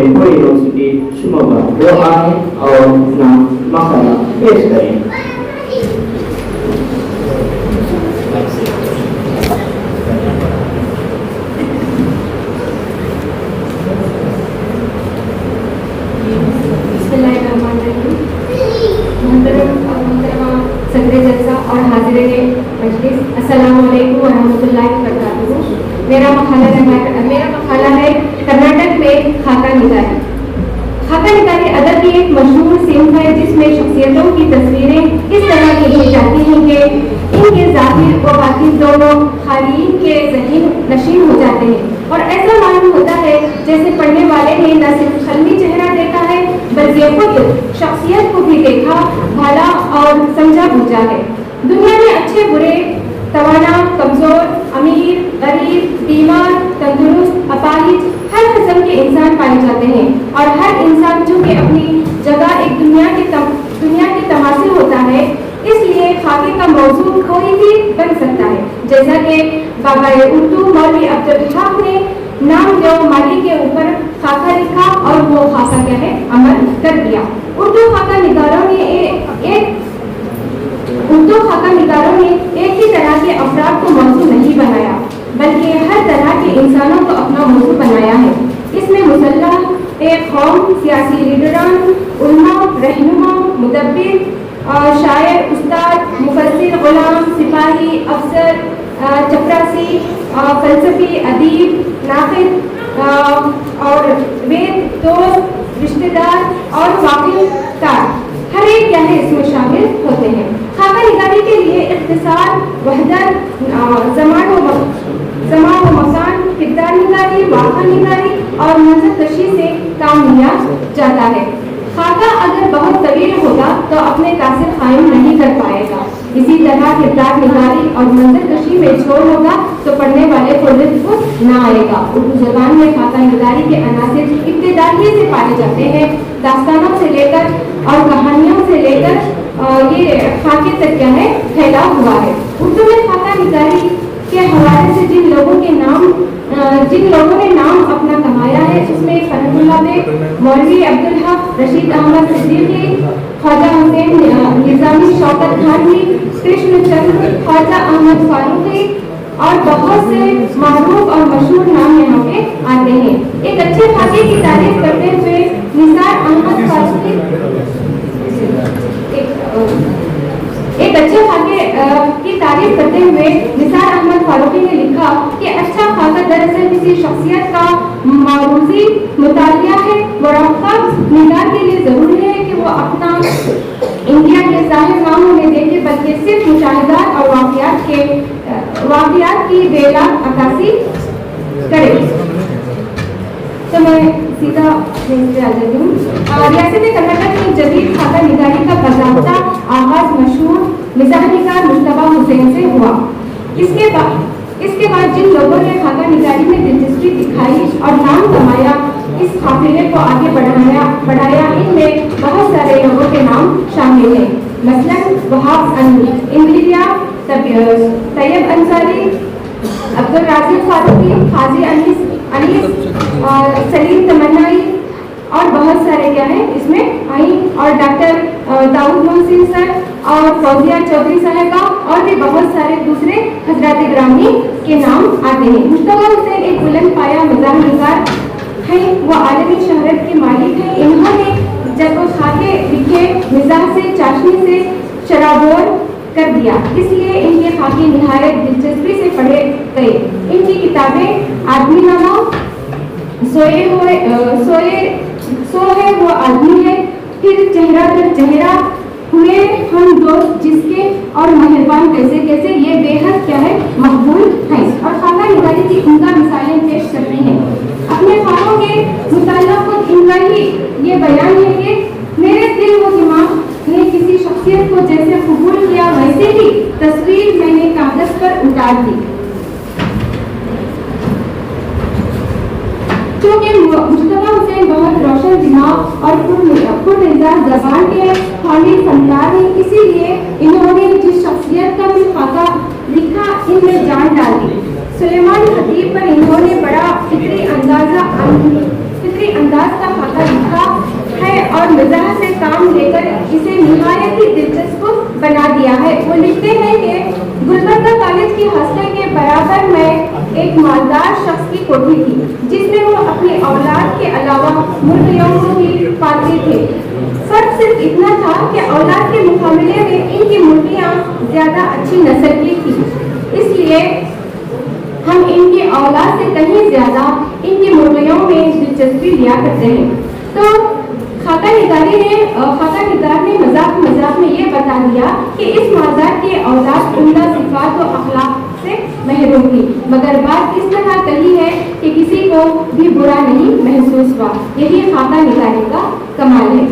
Bengal university Shimoga वो आए और अपना मसाला पेश करें। और हाजिर मजलिस, अस्सलाम वालेकुम व रहमतुल्लाहि व बरकातुहू। मेरा मकाला है कर्नाटक में खाका निगारी। खाका निगारी अदब की एक मशहूर सिंफ है जिसमें शख्सियतों की तस्वीरें इस तरह की ली जाती हैं कि इनके ज़ाहिर व बातिन दोनों खालीन के ज़हीन नशीन हो जाते हैं और ऐसा मालूम होता है जैसे पढ़ने वाले ने न सिर्फ खलमी चेहरा देखा है बल्कि खुद शख्सियत को भी देखा, भाला और समझा बूझा है। दुनिया में अच्छे बुरे, तवाना, कमजोर, अमीर, गरीब, बीमार, तंदुरुस्त, अपाहिज हर किस्म के इंसान पाए जाते हैं और हर इंसान चूंकि अपनी जगह एक दुनिया के तमाशे होता है, इसलिए खाके का मौजू कोई भी बन सकता है। जैसा कि बाबा उर्दू मौलवी अब्दुल हक ने नाम जो माली के ऊपर खाका लिखा और वो खाका क्या है अमल कर दिया। उर्दू खाका निगारों ने एक ही तरह के अफराद को मौजू नहीं बनाया बल्कि हर तरह के इंसानों को अपना मौजू बनाया है। इसमें मुसल्लह एक कौम, सियासी लीडरान, उलमा, रहनुमा, मुदब्बिर, शायर, उस्ताद, मुफस्सिर, गुलाम, सिपाही, अफसर, चपरासी, फलसफी, अदीब, नाक़िद और वेद, दोस्त, रिश्तेदार और वाक़िफ़दार हर एक क्या है इसमें शामिल होते हैं। खाका निगारी के लिए इख्तिसार, वहदत, ज़मान व मकान, किरदार निगारी, वाक़ा निगारी और मंज़र कशी से काम लिया जाता है। खाका अगर बहुत तवील होगा तो अपने तासिर कायम नहीं कर पाएगा। इसी तरह किरदार निगारी और मंज़र कशी में छोड़ होगा तो पढ़ने वाले को लुत्फ़ न आएगा। उर्दू ज़बान में खाका निगारी के अनासिर इब्तिदाई से पाए जाते हैं। दास्तानों से लेकर और कहानियों से लेकर ये खाके तक क्या है फैला हुआ है। उर्दू में खाका निगारी के हवाले से जिन लोगों ने नाम अपना कमाया है उसमें फरहुल्लाह बेग, मौलवी अब्दुल हक, रशीद अहमद सिद्दीकी, ख्वाजा हुसैन निज़ामी, शौकत खानी, कृष्ण चंद्र, ख्वाजा अहमद फारूकी और बहुत से मारूफ और मशहूर नाम यहाँ पे आते हैं। एक अच्छे खाके की तारीफ करते हुए निसार अहमद फारूकी एक अच्छे खाके की तारीफ करते हुए निसार अहमद फारूकी ने लिखा कि अच्छा खाका दरअसल किसी शख्सियत का मारूजी मुतालिया है। मुराक़बा निगार के लिए ज़रूरी है कि वो अपना इंडिया के ज़ाहिर ना होने देखे बल्कि सिर्फ मुशाहिदात और वाक़ियात की बेलाग अक्कासी करे। तो मैं सीधा आ जाती हूँ। रियासत कर्नाटक में जदीद खाका निगारी का बाज़ाब्ता आगाज़ मशहूर मिज़ाह निगार मुश्तबा हुसैन से हुआ। इसके बाद जिन लोगों ने खाका निगारी में दिलचस्पी दिखाई और नाम कमाया, इस काफिले को आगे बढ़ाया इनमें बहुत सारे लोगों के नाम शामिल हैं। मसलन वहाब इंग्लिया, तैयब अंसारी, अब्दुल राज़िक फारूकी, हाजी अनीस, सलीम तमन्नाई और बहुत सारे क्या है इसमें आई और डॉक्टर दाऊद मोहसिन सर और फौजिया चौधरी साहबा और भी बहुत सारे दूसरे हजरात ग्रामी के नाम आते हैं। मुश्तबा हुसैन एक बुलंद पाया मज़ाह निगार हैं, वो आलमी शहरत के मालिक हैं। इन्होंने जब वो खाके लिखे मिजाज से चाशनी से शराबोर कर दिया, इसलिए इनके खाके निहायत दिलचस्पी से पढ़े गए। इनकी किताबें आदमी नामा, सो है वो आदमी है, फिर चेहरा दर चेहरा, हुए हम दोस्त जिसके और मेहरबान कैसे कैसे, ये बेहद क्या है मकबूल हैं और खाका निगारी की उनका मिसालें पेश करते हैं। अपने ख्वाबों के मुताल्लिक़ इनका ही ये बयान है कि मेरे दिल व दिमाग ने किसी शख्सियत को जैसे कबूल किया वैसे ही तस्वीर मैंने कागज पर उतार दी। क्योंकि मुश्तबा हुसैन बहुत रोशन दिमाग और पुरनिज़ाज ज़बान के खाली फनकार हैं, इसीलिए इन्होंने जिस शख्सियत का भी खाका लिखा इनमें जान डाल दी। सुलेमान खतीब पर इन्होंने बड़ा फिक्री अंदाज का मज़ाक से काम लेकर इसे निहायत ही दिलचस्प बना दिया है। वो लिखते हैं कि गुलबर्गा कॉलेज की हॉस्टल के बराबर में एक मालदार शख्स की कोठी थी, जिसमें वो अपनी औलाद के अलावा मुर्गियों को भी पालते थे। फर्क सिर्फ इतना था कि औलाद के मुकाबले में इनकी मुर्गियाँ ज़्यादा अच्छी नस्ल की थी, इसलिए हम इनकी औलाद से कहीं ज़्यादा इनकी मुर्गियों में दिलचस्पी लिया करते हैं। तो खाका निगार ने मजाक में ये बता दिया कि इस माज़ार की औलाद उम्दा सिफात और अखलाक से महरूम थी, मगर बात इस तरह कही है कि किसी को भी बुरा नहीं महसूस हुआ। यही खाका निगारी का कमाल है।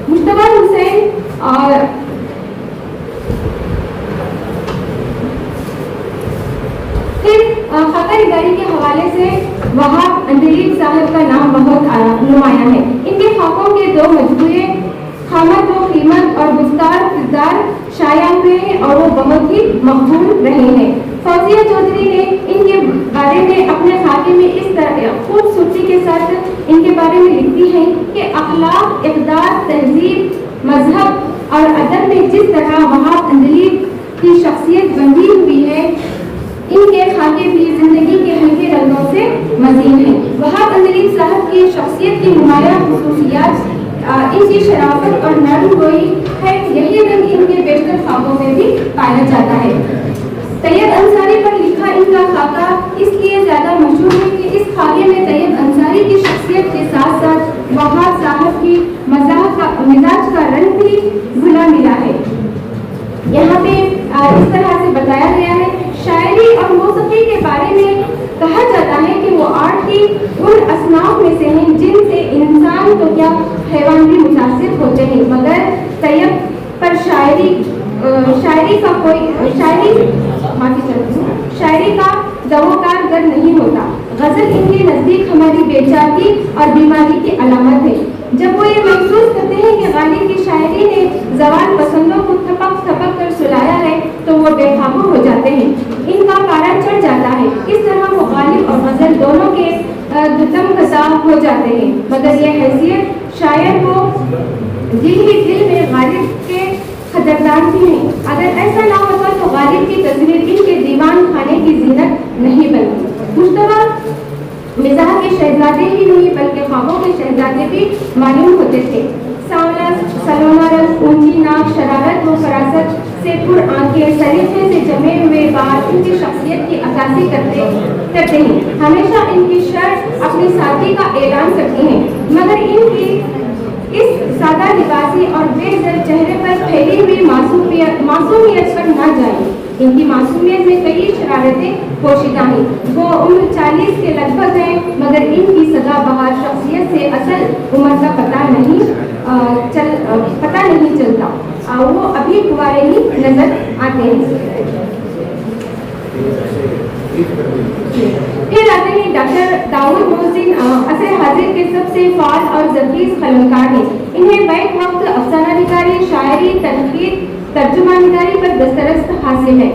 मुश्तबा हुसैन और फिर खाका निगारी के हवाले से वहाब अंदलीब साहब का नाम बहुत नुमाया है। इनके खाकों के दो मजबूए खामद व कीमत और गुफ्तार किरदार शाया हुए हैं और वो बहुत ही मकबूल रहे हैं। फौजिया चौधरी ने इनके बारे में अपने खाके में इस तरह खूबसूरती के साथ इनके बारे में लिखती हैं कि अखलाक, इक़दार, तहजीब, मजहब और अदब में जिस तरह वहाब अंदलीब की शख्सियत बंधी हुई है, इनके खाके भी जिंदगी के हल्के रंगों से मज़ीद हैं। वहाब अंदलीब साहब की शख्सियत की नुमाया खुसूसियात इनकी शराफत और नरम गोई है। यही रंग इनके बेशतर खाकों में भी पाया जाता है। तैयब अंसारी पर लिखा इनका खाका इसलिए ज़्यादा मशहूर है कि इस खाके में तैयब अंसारी की शख्सियत के साथ साथ वहाब साहब की मिजाज का रंग भी घुला मिला है। यहाँ पे इस तरह से बताया गया है, शायरी और मौसीकी के बारे में कहा जाता है कि वो आर्ट की उन असनाफ में से हैं जिनसे इंसान तो क्या हैवान भी मुतासिर होते हैं, मगर तैयब पर शायरी का दवोकार गर नहीं होता। गज़ल इनके नज़दीक हमारी बेचारगी और बीमारी की अलामत है। जब वो ये महसूस करते हैं कि गालिब की शायरी ने ज़वाल पसंदों को थपक कर सुलाया है तो वो बेकाबू हो जाते हैं, इनका पारा चढ़ जाता है। इस तरह वो गालिब और गज़ल दोनों के दमकसा हो जाते हैं, मगर यह हैसियत शायर को दिल ही दिल में गालिब के खतरदार भी हैं। अगर ऐसा ना होता तो गालिब की तस्वीर इनके दीवान खाने की जीनत नहीं बनती। मुश्तबा मिजाह के शहजादे ही नहीं बल्कि ख्वाबों के शहजादे भी मालूम होते थे। सांवला सलोना रंग, ऊंची नाक, शरारत व फरासत से पुर आंखें, सलीके से जमे हुए बाल इनकी शख्सियत की अक्कासी करते हैं। हमेशा इनकी शर्ट अपनी साथी का ऐलान करती हैं, मगर इनकी इस सादा लिबासी और बेज़र चेहरे पर फैली हुई मासूमियत पर ना जाए। इनकी मासूमियत में कई शरारतें पोशीदा हैं। वो उम्र 40 के लगभग हैं, मगर इनकी सदाबहार शख्सियत से असल उम्र का पता नहीं चलता। वो अभी कुंवारे ही नजर आते हैं। फिर आते हैं डॉक्टर दाऊद मोहसिन, असर हाजिर के सबसे फाल और ज़बीज़ कलमकार हैं। इन्हें बैक वक्त अफसाना निगारी, शायरी, तनकीद, तर्जुमा निगारी पर दस्तरस्त हासिल है।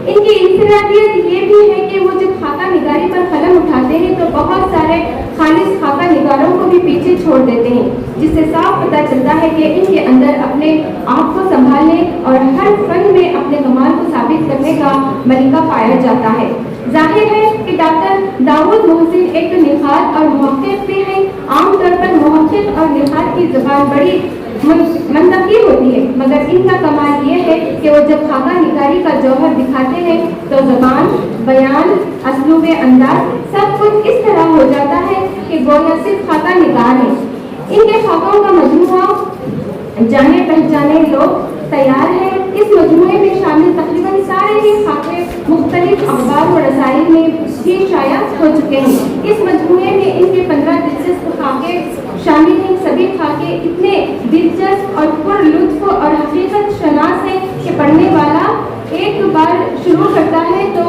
इनकी इंफरादियत ये भी है कि वो जब खाका निगारी पर कलम उठाते हैं तो बहुत सारे खालिस खाका निगारों को भी पीछे छोड़ देते हैं, जिससे साफ पता चलता है कि इनके अंदर अपने आप को संभालने और हर फन में अपने कमाल को साबित करने का मलिका पाया जाता है। जाहिर है कि डॉक्टर दाऊद मोहसिन एक निखात और मुहक्किक भी हैं। आमतौर पर मुहक्किक और निखात की ज़बान बड़ी मंतकी होती है, मगर इनका कमाल ये है कि वो जब खाका निगारी का जौहर दिखाते हैं तो ज़बान, बयान, असलूब अंदाज सब कुछ इस तरह हो जाता है कि गोया सिर्फ खाका निगार है। इनके खाकों का मजमूआ जाने पहचाने लोग तैयार है। इस मजमूए में शामिल तकरीबन सारे ही खाके मुख्तलिफ अखबार और रसाइल में भी शाया हो चुके हैं। इस मजमूए में इनके 15 दिलचस्प खाके शामिल हैं। सभी खाके इतने दिलचस्प और पुरलुत्फ और हकीकत शनास हैं कि पढ़ने वाला एक बार शुरू करता है तो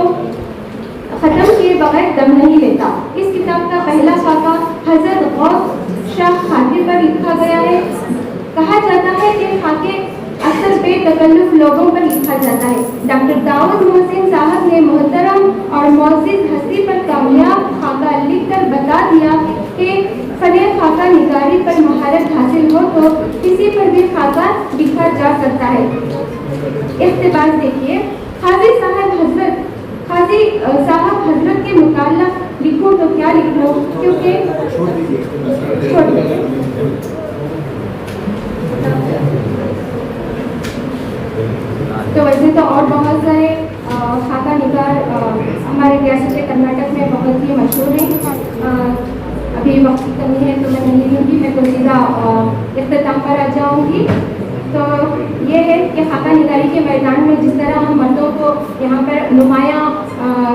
ख़त्म किए बगैर दम नहीं लेता। इस किताब का पहला खाका हज़रत गौस शाह खातिर पर लिखा गया है। कहा जाता है कि खाके अक्सर बेतकल्लुफ़ लोगों पर लिखा जाता है। डॉक्टर दाऊद मोहसिन साहब ने मोहतरम और मौज़िज़ हस्ती पर कामयाब खाका लिख कर बता दिया कि फने खाका निगारी पर महारत हासिल हो तो जा सकता है। इख्तिबास देखिए, हाजी साहब हजरत के मुताल्लिक़ लिखूं तो क्या लिखूं, क्योंकि छोड़ दीजिए। तो वैसे तो और बहुत सारे खाका निगार हमारे रियासत कर्नाटक में बहुत ही मशहूर हैं। अभी वक्त की कमी है तो मैं नहीं लूँगी, मैं तो सीधा इख्तिताम पर आ जाऊँगी। तो ये है कि खाका निगारी के मैदान में जिस तरह हम मर्दों को यहाँ पर नुमायाँ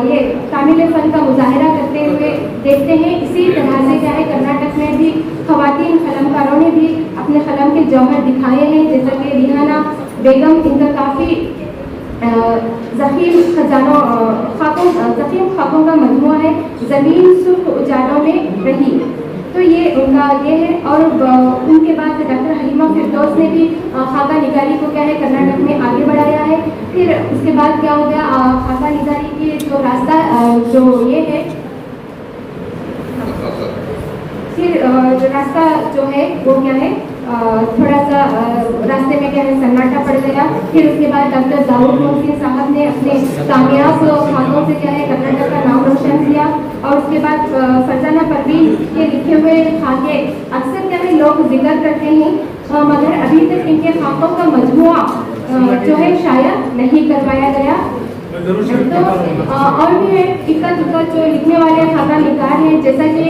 ये कामिल फन का मुजाहरा करते हुए देखते हैं, इसी तरह से क्या है कर्नाटक में भी ख़वातीन कलमकारों ने भी अपने कलम के जौहर दिखाए हैं। जैसा कि रिहाना बेगम, इनका काफ़ी ज़ख़ीम खाकों का मजमूआ है ज़मीन सुर्ख उजालों में रही, तो ये उनका ये है। और उनके बाद डॉक्टर हलीमा फिरदौस ने भी खाका निगारी को क्या है कर्नाटक में आगे बढ़ाया है। फिर उसके बाद क्या हो गया, खाका निगारी के जो रास्ता जो ये है, फिर रास्ता जो है वो क्या है थोड़ा सा रास्ते में क्या है सन्नाटा पड़ गया। फिर उसके बाद डॉक्टर दाऊद मोहसिन साहब ने अपने कामयाब खाकों से क्या है कर्नाटक का नाम रोशन किया। और उसके बाद फरजाना परवीन के लिखे हुए खाके अक्सर क्या है लोग जिक्र करते हैं, मगर अभी तक इनके खाकों का मजमुआ जो है शाया नहीं करवाया गया। तो और भी है इक्का दुक्का जो लिखने वाले खाका निगार हैं, जैसा कि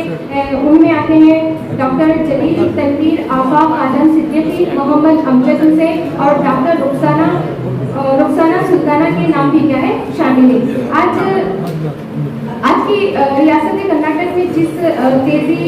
उनमें आते हैं डॉक्टर जलील तनवीर आफाक आलम सिद्दीकी, मोहम्मद अमजद हुसैन और डॉक्टर रुखसाना सुल्ताना के नाम भी क्या है शामिल है। आज की रियासत कर्नाटक में जिस तेज़ी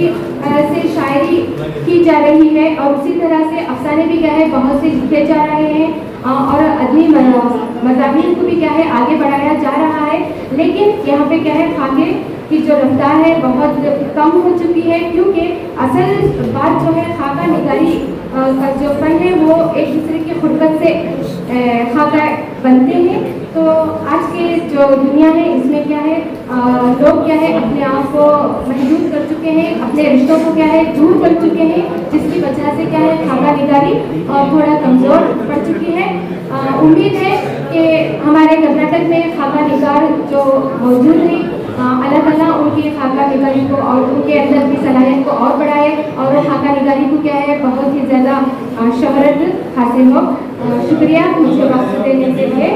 से शायरी की जा रही है और उसी तरह से अफसाने भी क्या है बहुत से लिखे जा रहे हैं और अदबी मज़ामीन को भी क्या है आगे बढ़ाया जा रहा है, लेकिन यहाँ पे क्या है खाके की जो रफ्तार है बहुत कम हो चुकी है, क्योंकि असल बात जो है खाका निगारी का जो फन है वो एक दूसरे की खुरकत से खाका बनते हैं। तो आज के जो दुनिया है इसमें क्या है लोग क्या है अपने आप को महदूद कर चुके हैं, अपने रिश्तों को क्या है दूर कर चुके हैं, जिसकी वजह से क्या है खाका निगारी थोड़ा कमज़ोर पड़ चुकी है। उम्मीद है कि हमारे कर्नाटक में खाका निगार जो मौजूद है अल्लाह ताला उनकी खाका निगारी को और उनके अंदर की सलाहियत को और बढ़ाए और खाका निगारी को क्या है बहुत ही ज़्यादा शोहरत हासिल हो। शुक्रिया मुझे वक्त देने के लिए।